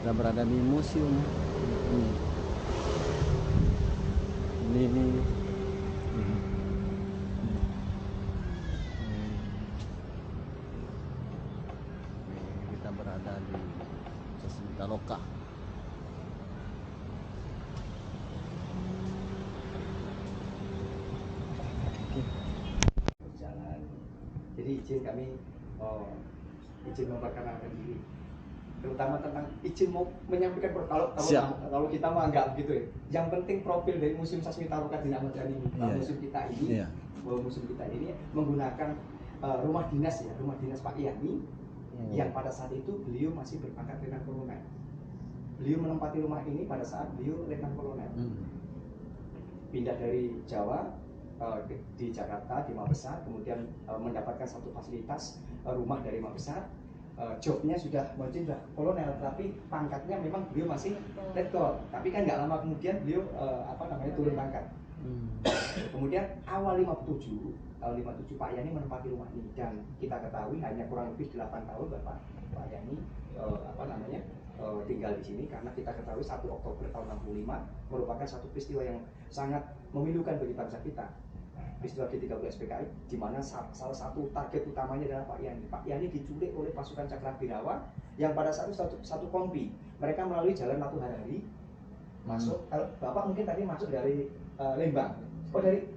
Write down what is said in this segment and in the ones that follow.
Kita berada di museum. Ini kita berada di Sasmitaloka. Berjalan. Jadi izin kami izin memperkenalkan diri, terutama tentang izin mau menyampaikan kalau kita mah enggak begitu ya. Yang penting profil dari Museum Sasmitaloka Dina Ahmad Yani, museum kita ini, museum kita ini menggunakan rumah dinas ya, rumah dinas Pak Yani, yang pada saat itu beliau masih berpangkat Letnan Kolonel. Beliau menempati rumah ini pada saat beliau Letnan Kolonel. Pindah dari Jawa di Jakarta, di Mabesar, kemudian mendapatkan satu fasilitas rumah dari Mabesar. Jobnya sudah mungkin sudah kolonel, tapi pangkatnya memang beliau masih letkol. Tapi kan nggak lama kemudian beliau turun pangkat. Kemudian awal 57 Pak Yani menempati rumah ini, dan kita ketahui hanya kurang lebih 8 tahun Pak Yani tinggal di sini, karena kita ketahui 1 Oktober tahun 65 merupakan satu peristiwa yang sangat memilukan bagi bangsa kita. Peristiwa G30 SPKI, di mana salah satu target utamanya adalah Pak Yani. Pak Yani diculik oleh pasukan Cakrabirawa yang pada saat itu satu kompi. Mereka melalui jalan Latu Harari masuk. Kalau Bapak mungkin tadi masuk dari Lembang. Oh dari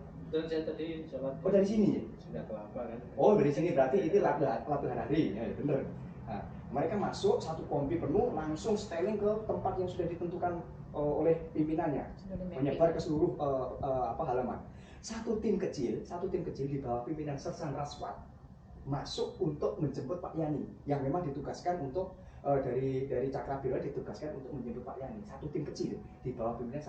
sini ya? Sudah Kelapa kan? Oh dari sini, berarti itu Latu Harari, ya bener. Nah, mereka masuk satu kompi penuh, langsung styling ke tempat yang sudah ditentukan oleh pimpinannya, menyebar ke seluruh halaman. Satu tim kecil di bawah pimpinan Sersan Raswat masuk untuk menjemput Pak Yani, yang memang ditugaskan untuk dari Cakrabirawa ditugaskan untuk menjemput Pak Yani. Satu tim kecil di bawah pimpinan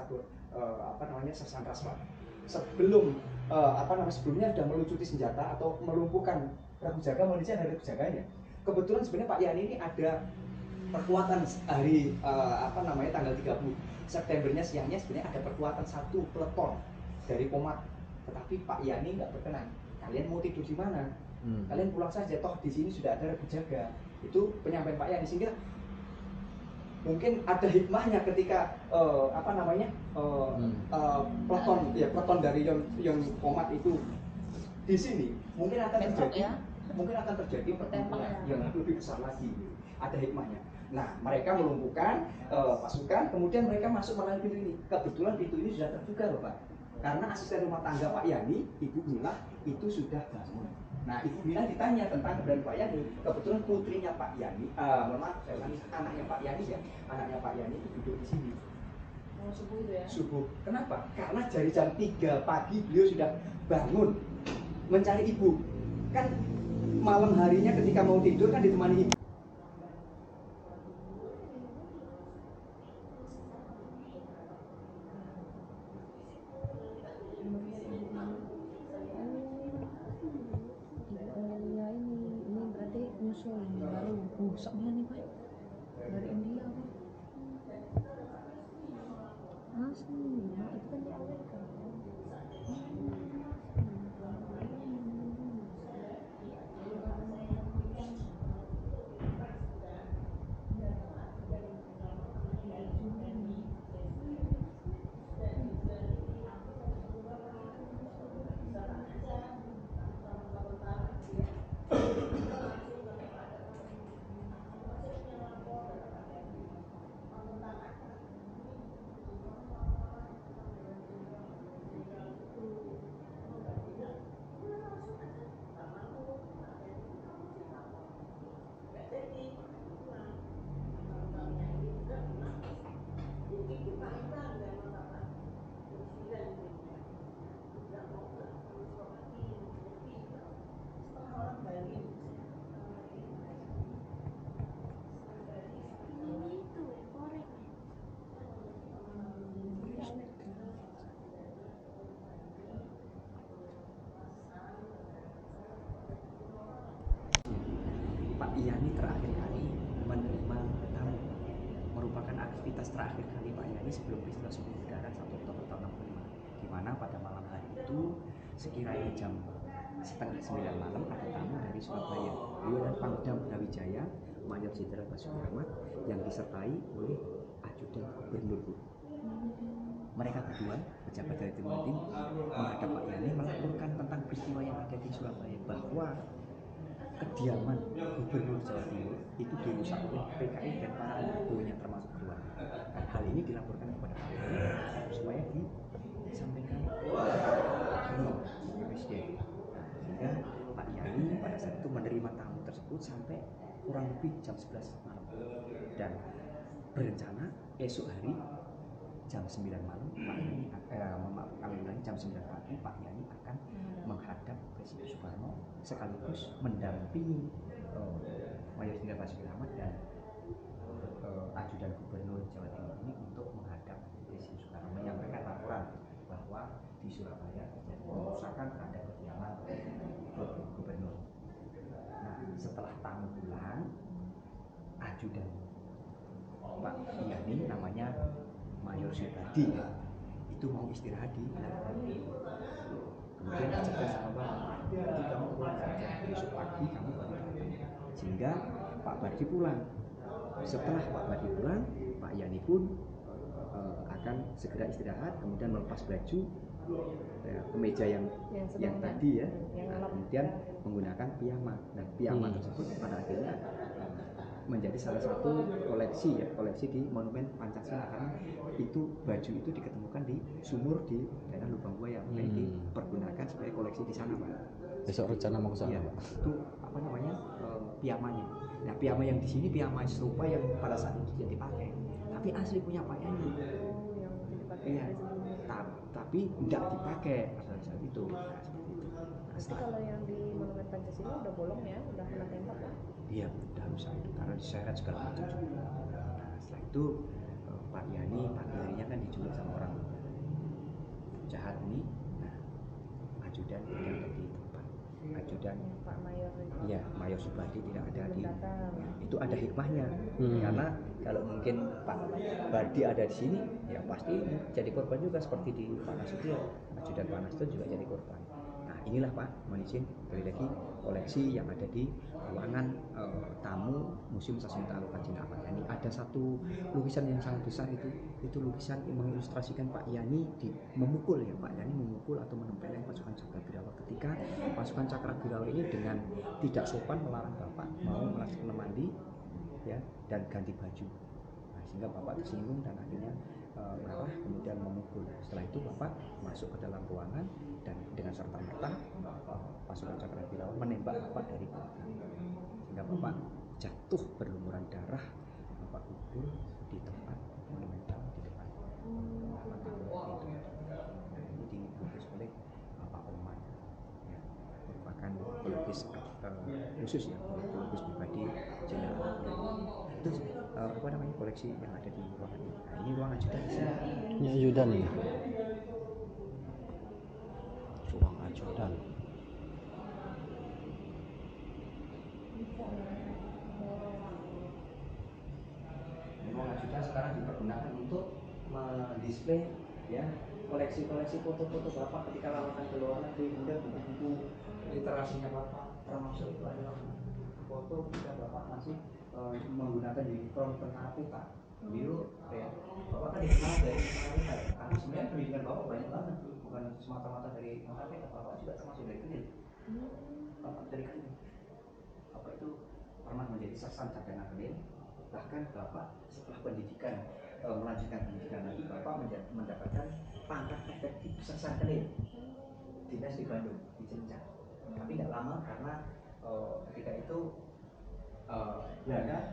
Sersan Raswat. Sebelumnya sudah melucuti senjata atau melumpuhkan regu jaga, munisi dan regu jaganya. Kebetulan sebenarnya Pak Yani ini ada perkuatan hari tanggal 30 Septembernya siangnya sebenarnya ada perkuatan 1 peleton dari Pomat, tetapi Pak Yani nggak berkenan. Kalian mau tidur di mana? Kalian pulang saja, toh di sini sudah ada regu jaga. Itu penyampaian Pak Yani, sehingga mungkin ada hikmahnya ketika peleton dari yang Pomat itu di sini, mungkin akan terjadi pertempuran yang lebih besar lagi. Ada hikmahnya. Nah, mereka melumpuhkan pasukan, kemudian mereka masuk melalui pintu ini. Kebetulan pintu ini sudah terbuka loh Pak, karena asisten rumah tangga Pak Yani, Ibu Mila, itu sudah bangun. Nah, Ibu Mila ditanya tentang keberadaan Pak Yani. Kebetulan putrinya Pak Yani, anaknya Pak Yani ya, anaknya Pak Yani itu duduk di sini. Subuh itu ya? Subuh. Kenapa? Karena dari jam 3 pagi beliau sudah bangun mencari ibu. Kan malam harinya ketika mau tidur kan ditemani ibu. Ini berarti nyusul baru busuknya nih Pak, dari India Pak. Asli, nah itu kan di Amerika. Pak Yani terakhir kali menerima tamu, merupakan aktivitas terakhir kali Pak Yani sebelum peristiwa Subuh Udara 1 Oktober tahun 65, di mana pada malam hari itu sekiranya jam setengah 9 malam ada tamu dari Surabaya, Beliau dan Pangdam Brawijaya Mayor Jenderal Basuki Rahmat yang disertai oleh ajudan gubernur. Mereka berdua pejabat dari Timur Tim menghadap Pak Yani melaporkan tentang peristiwa yang ada di Surabaya, bahwa kediaman gubernur Jawa Timur itu dirusak oleh PKI dan para anggotanya termasuk keluarga. Dan hal ini dilaporkan kepada Pak Yani supaya disampaikan kepada Presiden. Sehingga Pak Yani pada saat itu menerima tamu tersebut sampai kurang lebih jam 11 malam. Dan berencana esok hari jam 9 malam Pak Yani jam 9 pagi Pak Yani akan menghadap Presiden Soekarno sekaligus mendampingi Mayor Jenderal Basuki Rahmat dan ajudan gubernur Jawa Timur ini untuk menghadap Presiden Soekarno menyampaikan laporan bahwa di Surabaya terjadi pengerusakan terhadap kediaman gubernur. Nah, setelah tamu pulang, ajudan Pak Yani namanya Mayor Subadi itu mau istirahat di belakang. Kemudian dicegah sama Bapak, jadi kamu pulang saja, besok pagi kamu baru datang. Sehingga Pak Bardi pulang. Setelah Pak Bardi pulang, Pak Yani pun akan segera istirahat, kemudian melepas baju kemeja yang tadi ya, kemudian menggunakan piyama. Nah, piyama tersebut pada akhirnya menjadi salah satu koleksi di Monumen Pancasila, karena itu baju itu diketemukan di sumur di daerah Lubang Buaya, dipergunakan sebagai koleksi di sana, Pak. Besok rencana mau ke sana, Pak. Itu apa namanya, piyamanya. Nah, piyama yang di sini piyama serupa yang pada saat itu tidak dipakai, tapi asli punya Pak Yani. Yang dipakai Iya, tapi tidak dipakai pada saat itu. Pasti kalau yang di Monumen Pancasila udah bolong ya, udah kena tembak kan? Iya, udah rusak itu karena diseret segala macam juga. Nah, setelah itu Pak Yani, Pak Dirinya kan diculik sama orang jahat ini. Nah, ajudan tidak ada di tempat. Ajudan Pak Mayor itu. Iya, Mayor Subadi tidak ada di. Ya, itu ada hikmahnya. Karena kalau mungkin Pak Bardi ada di sini, ya pasti jadi korban juga seperti di Pak Nasution. Ajudan Pak Nasution juga jadi korban. Nah, inilah Pak, mohon izin kembali lagi koleksi yang ada di ruangan tamu Museum Sasmita Aloka Cina Pak Yani. Ada satu lukisan yang sangat besar, itu lukisan yang mengilustrasikan Pak Yani memukul ya, Pak Yani memukul atau menempeleng pasukan Cakrawirawa ketika pasukan Cakrawirawa ini dengan tidak sopan melarang Bapak mau melaksanakan mandi ya dan ganti baju. Nah, sehingga Bapak tersinggung dan akhirnya marah kemudian memukul. Setelah itu Bapak masuk ke dalam ruangan dan dengan serta-merta pasukan Cakrawirawa menembak Bapak dari belakang, sehingga Bapak jatuh berlumuran darah. Bapak gugur di tempat monumental di depan itu. Ini dilukis oleh Bapak Oman ya, merupakan pelukis khusus ya, pelukis pribadi Jenderal itu apa namanya, koleksi yang ada di ruangan ini. Nah, ini ruang ajudan di sini. Ini ajudan ya. Ruang ajudan. Ruang ajudan sekarang dipergunakan untuk mendisplay ya koleksi-koleksi foto-foto Bapak ketika lawatan ke luar negeri, kemudian buku-buku literasinya Bapak, termasuk itu adalah foto ketika Bapak masih menggunakan uniform tentara peta. Dulu ya, Bapak kan dikenal dari tentara peta ya, tapi sebenarnya pendidikan Bapak banyak banget, bukan semata-mata dari tentara peta. Bapak juga termasuk dari kecil. Bapak dari kecil. Bapak itu pernah menjadi sersan cadangan Kenil. Bahkan Bapak setelah pendidikan melanjutkan pendidikan lagi, Bapak mendapatkan pangkat efektif sersan Kenil dinas di Bandung, di Cilencah. Tapi nggak lama karena ketika itu Belanda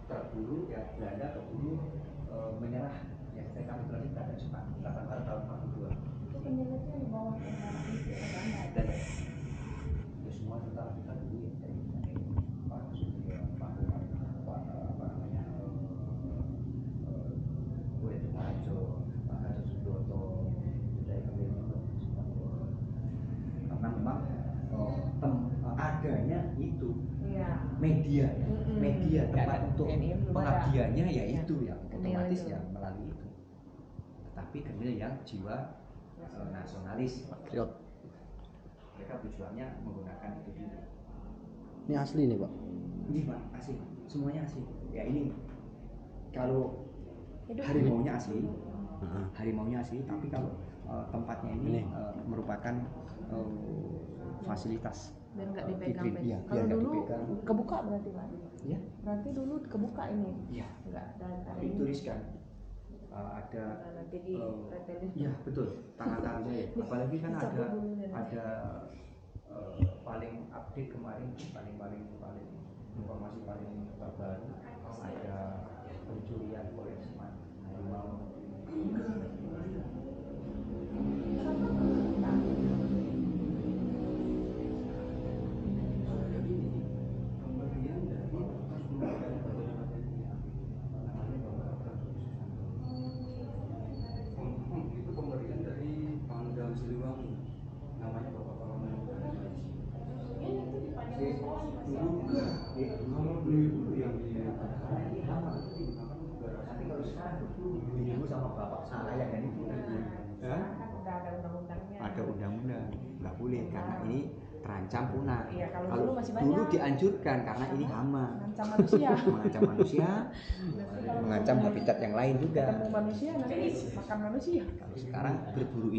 terburu ya, Belanda keburu menyerah ya, rekapitulasi terhadap Jepang 8 Maret tahun 42. Itu penjelasannya di bawah tentara itu Belanda. Dan itu semua tentara kita dulu ya, dari Pak Nasution, Pak apa namanya, Buya Harjo, Pak Gatot Subroto, dari kemudian semua turun. Karena memang adanya itu media ya, media tempat untuk pengabdiannya ya itu yang otomatis ya melalui itu. Tetapi Kenil yang jiwa nasionalis, Patriot. mereka tujuannya menggunakan itu dulu. Ini asli nih, Pak. Ini Pak, asli, semuanya asli. Ya ini kalau Hidup harimaunya asli, Heeh. harimaunya asli, tapi kalau tempatnya ini Ini. merupakan fasilitas biar nggak dipegang. Fikri. Iya, biar Kalau nggak dulu dipegang. kebuka berarti Pak. Ya, Berarti dulu kebuka ini. iya. Nggak ada Tapi turis kan ada nanti di retelin. iya betul, tangan-tangan saya. Apalagi kan Dicabut dulu ya. ada paling update kemarin, paling informasi paling terbaru ada pencurian koleksian harimau. Itu pemberian dari Pangdam Siliwangi, namanya Bapak Kolonel. Kalau dulu yang di Tapi kalau sekarang ibu sama bapak saya dan ibu Udah ada undang-undangnya. ada undang-undang nggak boleh karena ini terancam punah. Iya, kalau Kalau dulu masih dulu banyak. dianjurkan karena ini hama, Mengancam manusia. mengancam manusia, Nanti kalau mengancam habitat yang lain juga. ketemu manusia nanti makan manusia. Kalau sekarang berburu ini